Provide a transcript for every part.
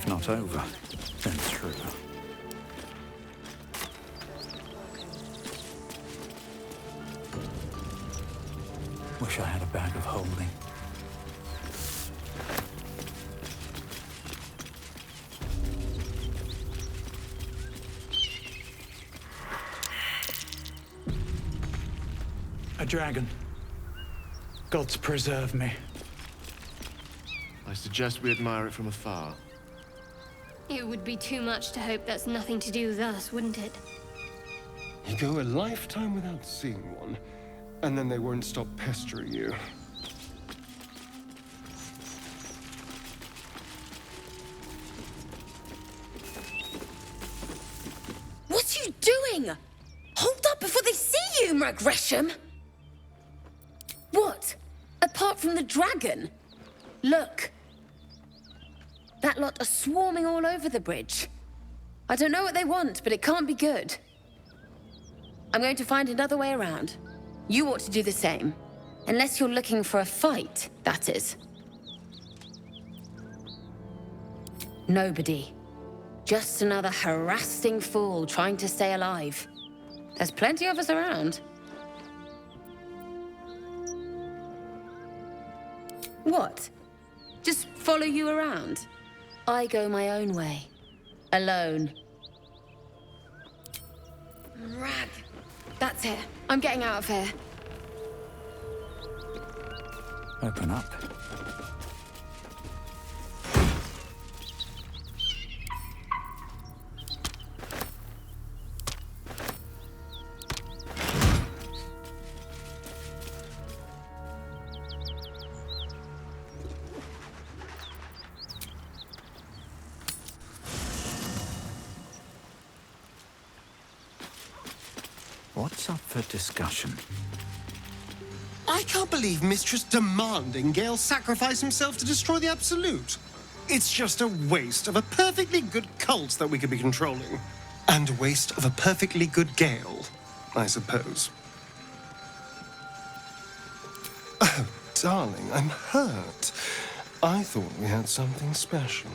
if not over, then through. Wish I had a bag of holding. A dragon. Gods preserve me. I suggest we admire it from afar. It would be too much to hope that's nothing to do with us, wouldn't it? You go a lifetime without seeing one, and then they won't stop pestering you. What are you doing? Hold up before they see you, Gresham! What? Apart from the dragon? Look. That lot are swarming all over the bridge. I don't know what they want, but it can't be good. I'm going to find another way around. You ought to do the same. Unless you're looking for a fight, that is. Nobody. Just another harassing fool trying to stay alive. There's plenty of us around. What? Just follow you around? I go my own way. Alone. Rag. That's it. I'm getting out of here. Open up. What's up for discussion? I can't believe Mistress demanding Gale sacrifice himself to destroy the Absolute. It's just a waste of a perfectly good cult that we could be controlling. And a waste of a perfectly good Gale, I suppose. Oh, darling, I'm hurt. I thought we had something special.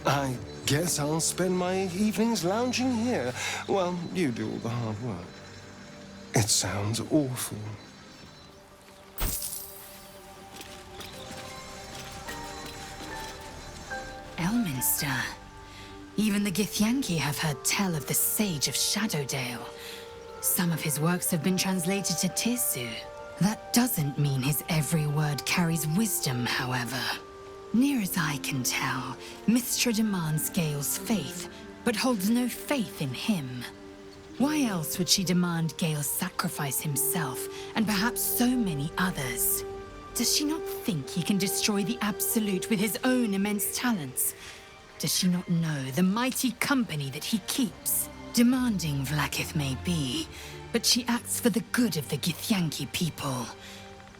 I guess I'll spend my evenings lounging here while you do all the hard work. It sounds awful. Elminster. Even the Githyanki have heard tell of the Sage of Shadowdale. Some of his works have been translated to Tirsu. That doesn't mean his every word carries wisdom, however. Near as I can tell, Mystra demands Gale's faith, but holds no faith in him. Why else would she demand Gale sacrifice himself, and perhaps so many others? Does she not think he can destroy the Absolute with his own immense talents? Does she not know the mighty company that he keeps? Demanding Vlaakith may be, but she acts for the good of the Githyanki people.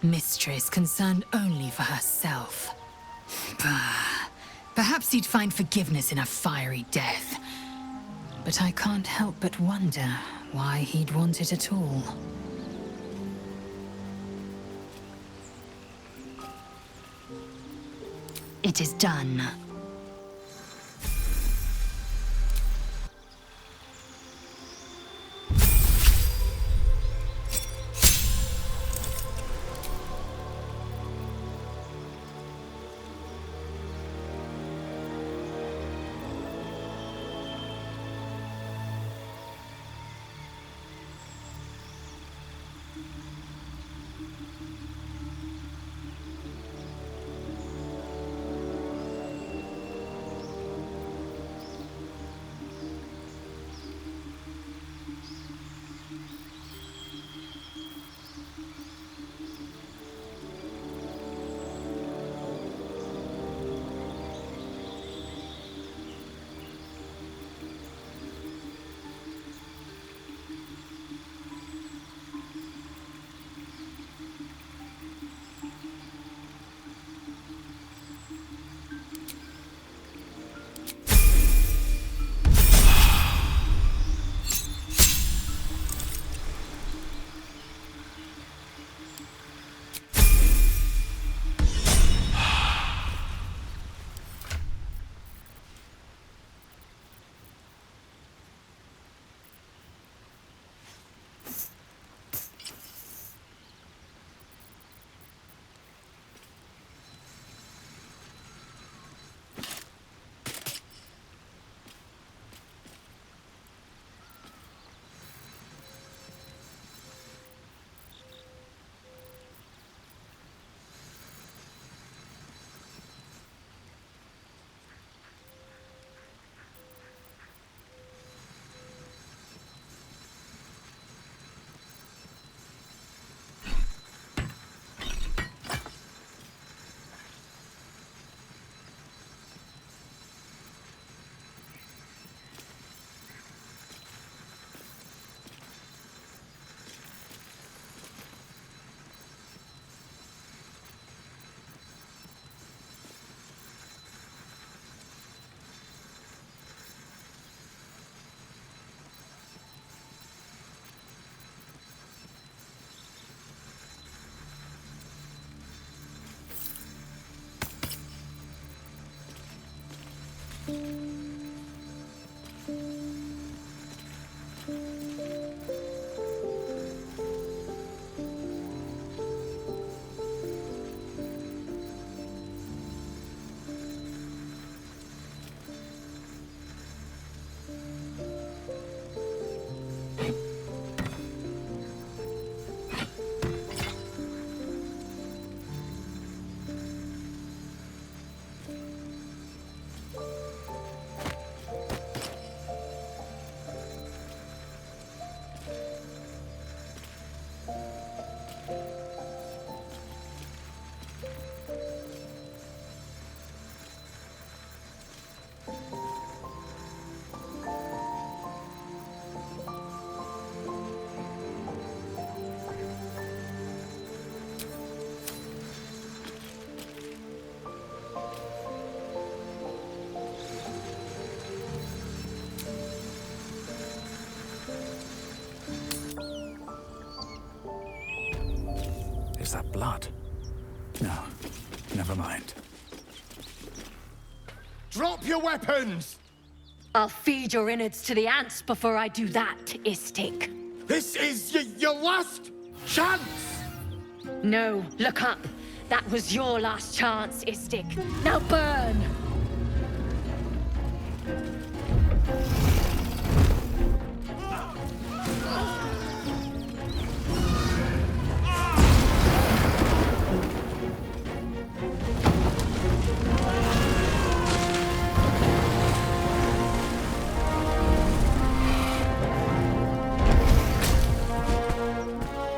Mystra is concerned only for herself. Bah. Perhaps he'd find forgiveness in a fiery death. But I can't help but wonder why he'd want it at all. It is done. blood. No, never mind. Drop your weapons! I'll feed your innards to the ants before I do that, Istik. This is your last chance! No, look up. That was your last chance, Istik. Now burn!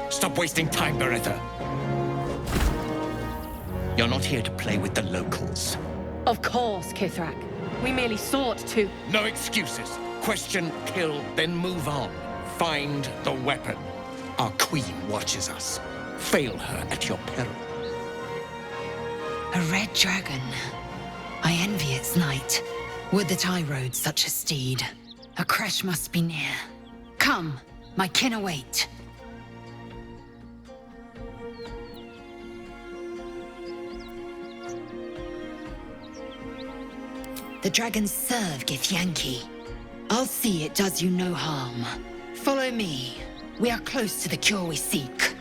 Stop wasting time, Beretta. You're not here to play with the locals. Of course, Kithrak. We merely sought to... No excuses. Question, kill, then move on. Find the weapon. Our queen watches us. Fail her at your peril. A red dragon. I envy its knight. Would that I rode such a steed. A crash must be near. Come, my kin await. The dragons serve Githyanki. I'll see it does you no harm. Follow me. We are close to the cure we seek.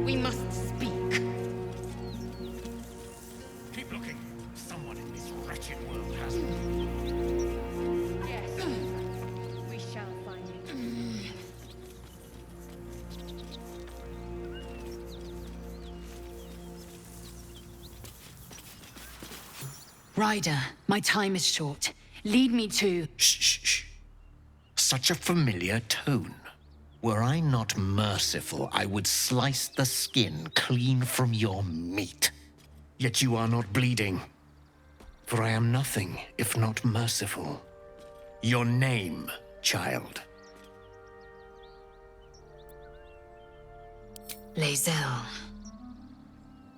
We must speak. Keep looking. Someone in this wretched world has it. Yes. We shall find it. Ryder, my time is short. Lead me to... Shh, shh, shh. Such a familiar tone. Were I not merciful, I would slice the skin clean from your meat. Yet you are not bleeding. For I am nothing if not merciful. Your name, child. Lae'zel.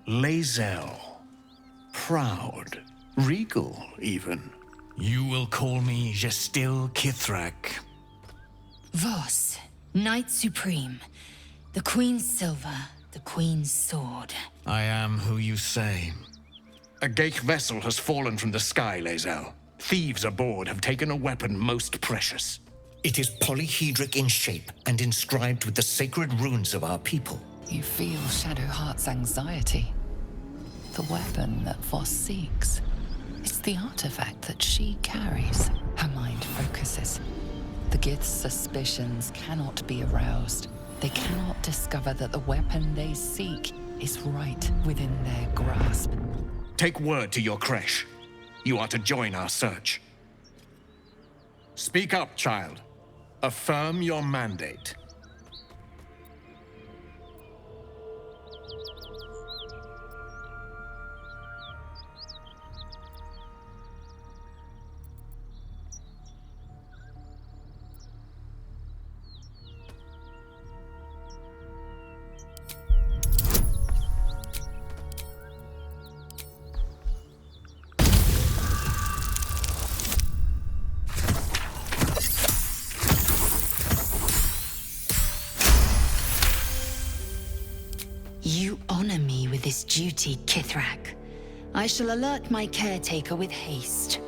Lae'zel. Proud. Regal, even. You will call me Gestil Kithrak. Voss, Knight Supreme. The Queen's silver, the Queen's sword. I am who you say. A Geich vessel has fallen from the sky, Lae'zel. Thieves aboard have taken a weapon most precious. It is polyhedric in shape and inscribed with the sacred runes of our people. You feel Shadowheart's anxiety. The weapon that Voss seeks. It's the artifact that she carries. Her mind focuses. The Gith's suspicions cannot be aroused. They cannot discover that the weapon they seek is right within their grasp. Take word to your creche. You are to join our search. Speak up, child. Affirm your mandate. You honor me with this duty, Kithrak. I shall alert my caretaker with haste.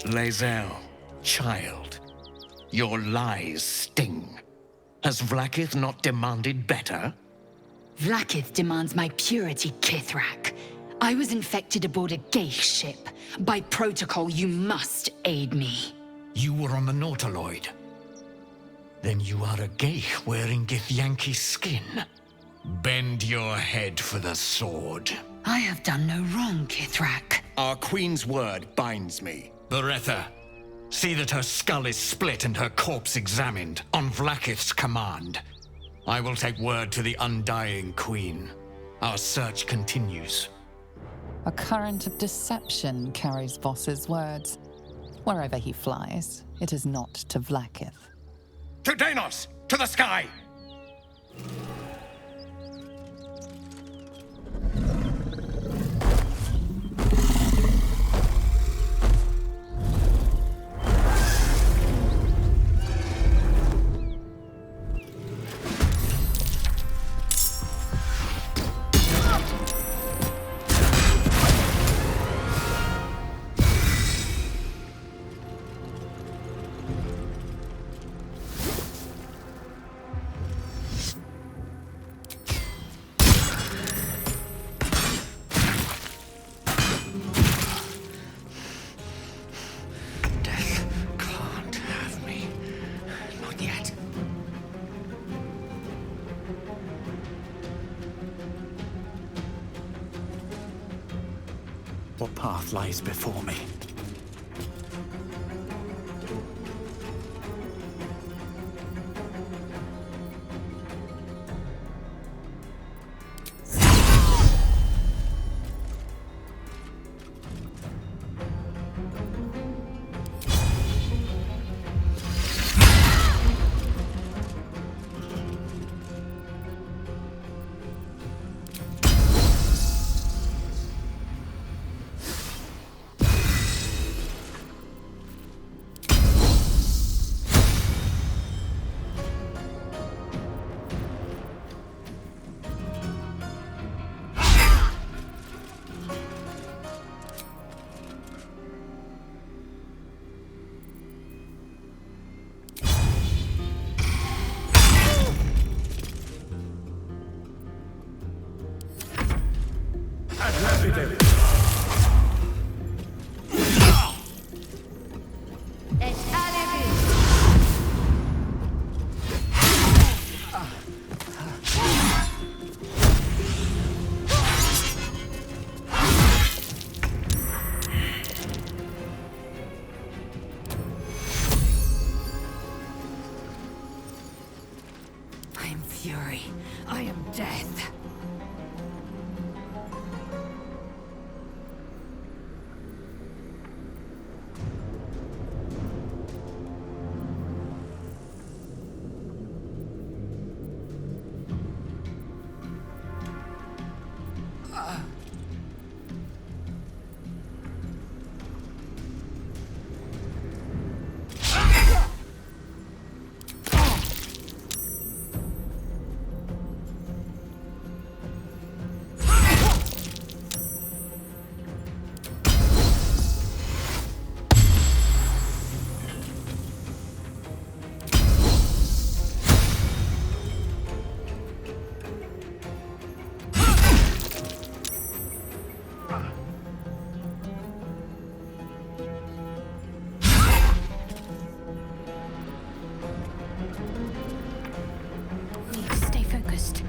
Lae'zel, child. Your lies sting. Has Vlaakith not demanded better? Vlaakith demands my purity, Kithrak. I was infected aboard a Geich ship. By protocol, you must aid me. You were on the Nautiloid. Then you are a Geich wearing Githyanki's skin. Bend your head for the sword. I have done no wrong, Kithrak. Our queen's word binds me. Beretta, see that her skull is split and her corpse examined, on Vlaakith's command. I will take word to the undying queen. Our search continues. A current of deception carries Voss's words. Wherever he flies, it is not to Vlaakith. To Danos! To the sky! What path lies before me? I am fury. I am death. Need to stay focused.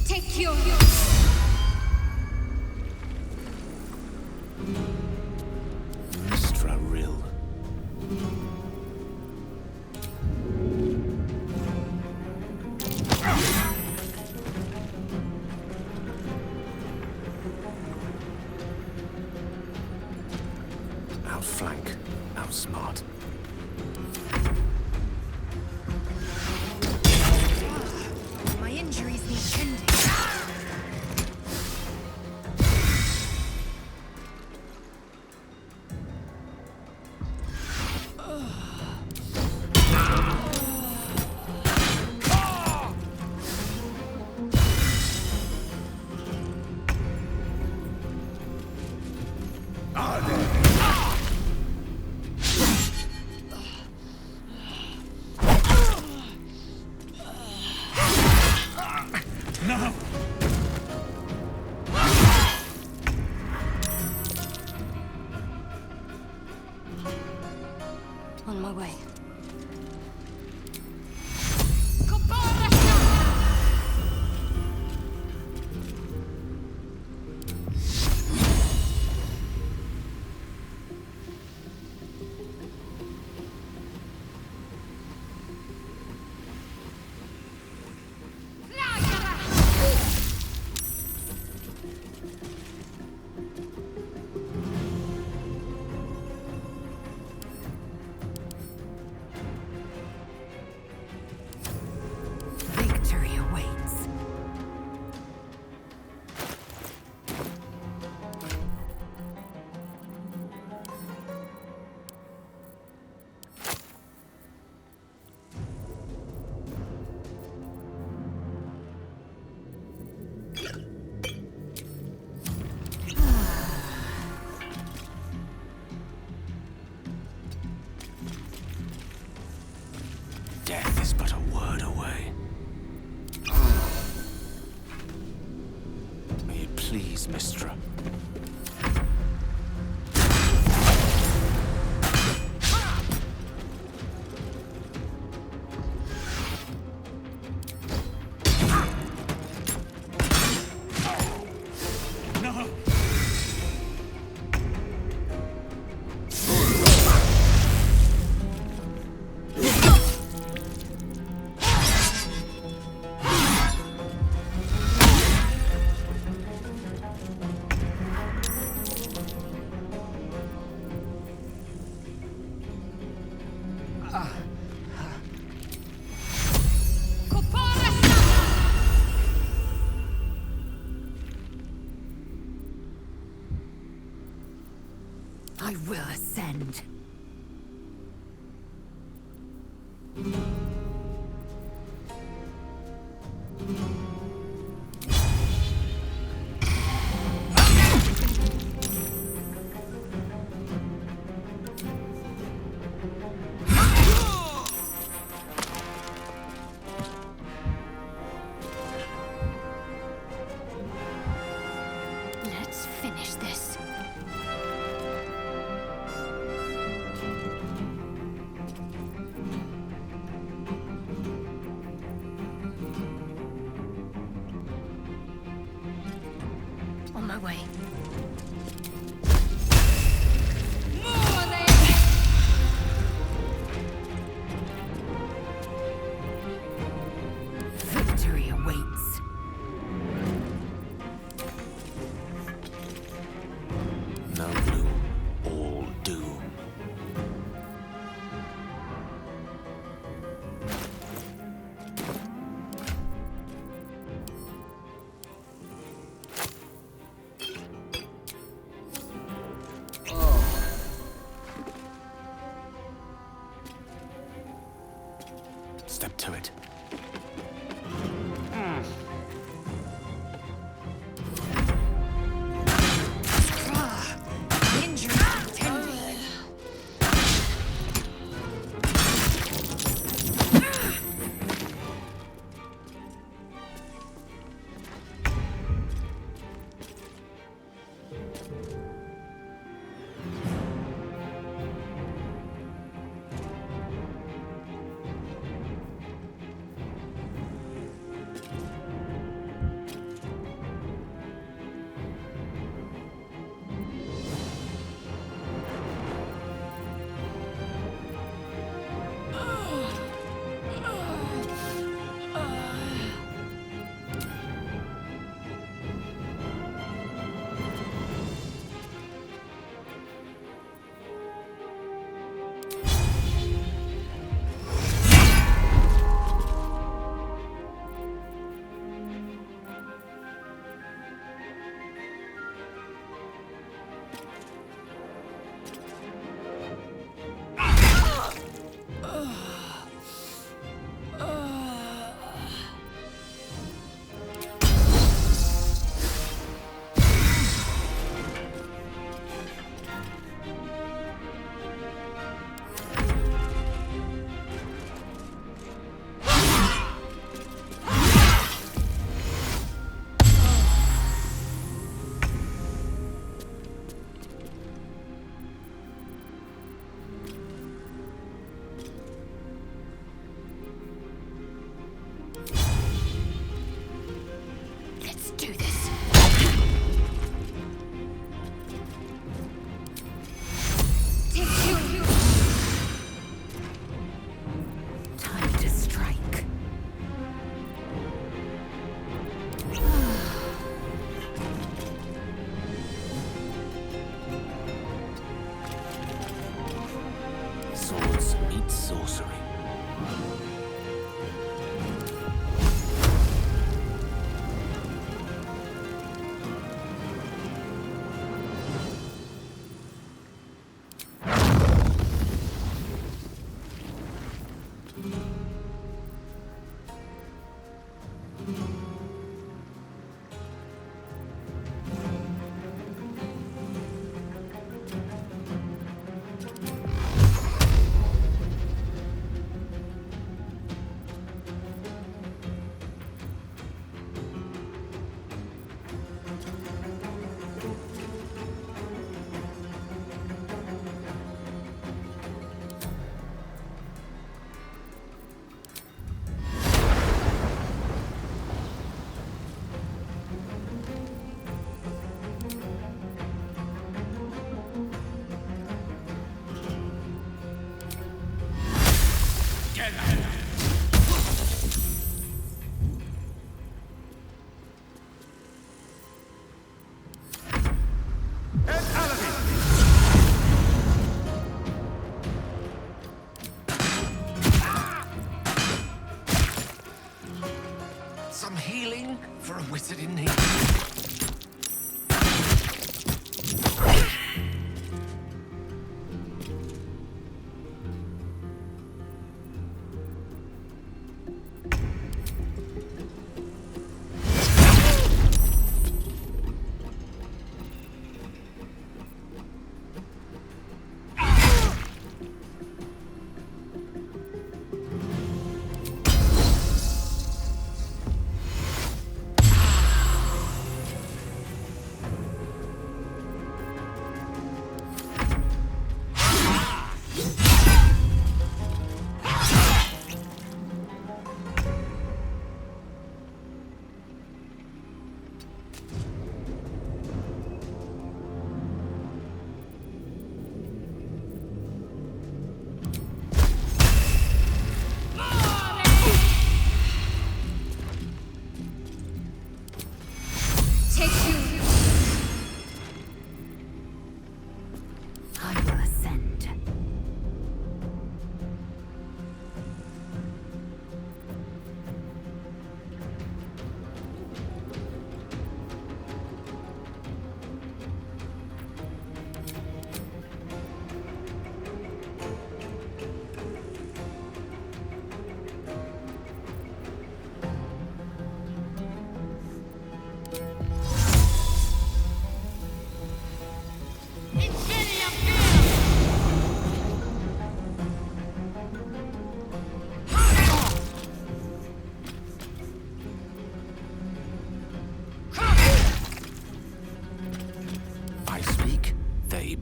Take your Mistra Rill. Outflank, outsmart. My injuries need tending. May it please, Mistra. I will ascend. Let's finish this. On my way. Victory awaits. No gloom, all doom. Step to it. Injury tended.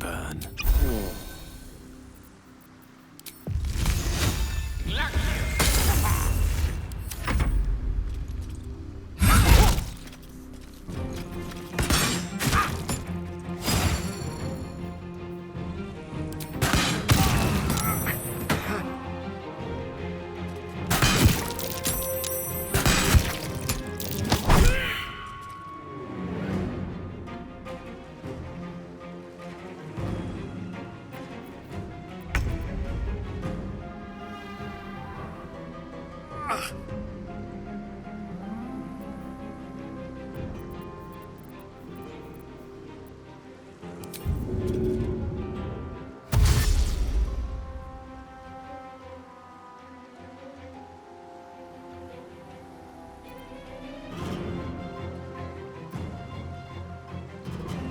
burn.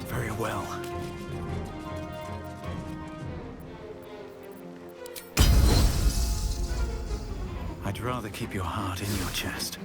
Very well. I'd rather keep your heart in your chest.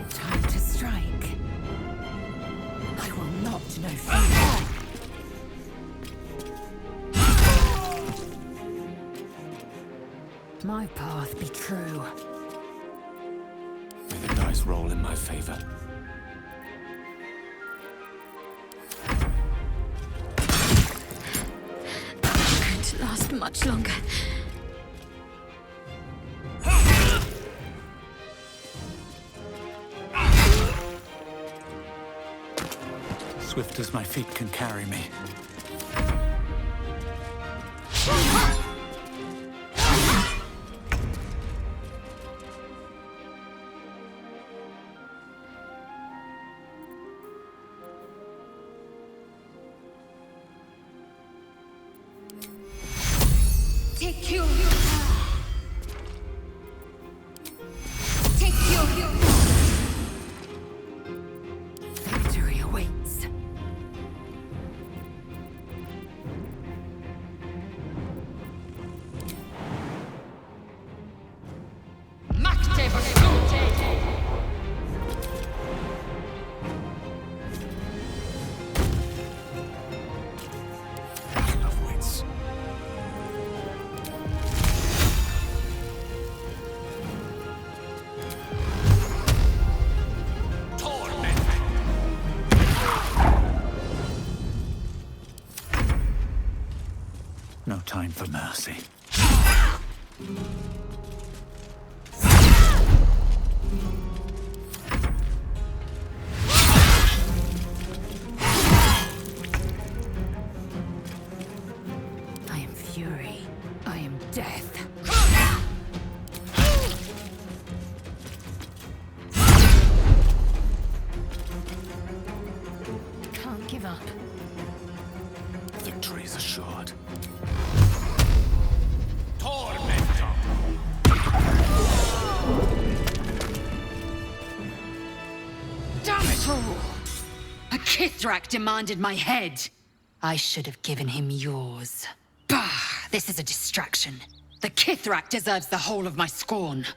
Time to strike. I will not know fear. My path be true. May the dice roll in my favor. It's going to last much longer. Swift as my feet can carry me. Take you. Take you. Victory awaits. Battle of wits. No time for mercy. I am fury. I am death. Can't give up. Victory is assured. Damn it all! A Kithrak demanded my head. I should have given him yours. Bah! This is a distraction. The Kithrak deserves the whole of my scorn.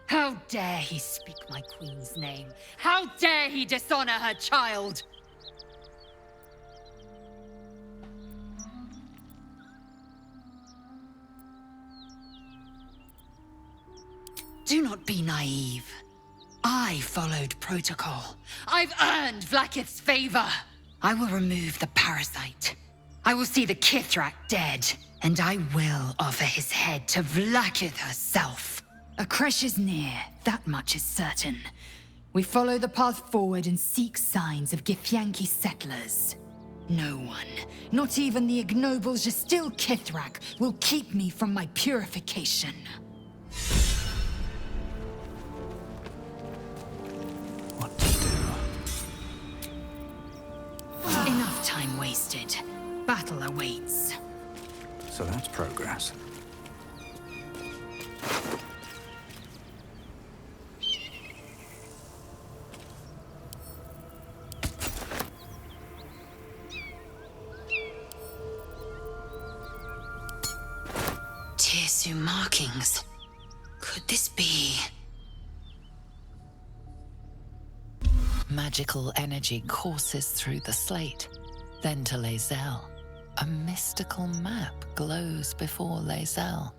How dare he speak my queen's name? How dare he dishonor her child? Do not be naive. I followed protocol. I've earned Vlaakith's favor. I will remove the parasite. I will see the Kithrak dead, and I will offer his head to Vlaakith herself. Akresh is near, that much is certain. We follow the path forward and seek signs of GITHYANKI settlers. No one, not even the ignoble Gestil Kithrak, will keep me from my purification. What to do? Enough time wasted. Battle awaits. So that's progress. Tirsu markings. Could this be? Magical energy courses through the slate, then to Lae'zel. A mystical map glows before Lae'zel,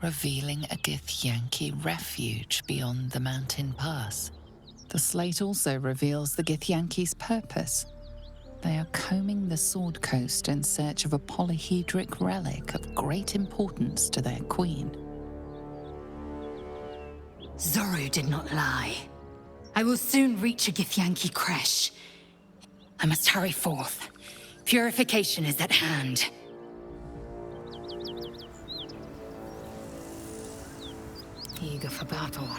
revealing a Githyanki refuge beyond the mountain pass. The slate also reveals the Githyanki's purpose. They are combing the Sword Coast in search of a polyhedric relic of great importance to their queen. Zorru did not lie. I will soon reach a Githyanki creche. I must hurry forth. Purification is at hand. Eager for battle.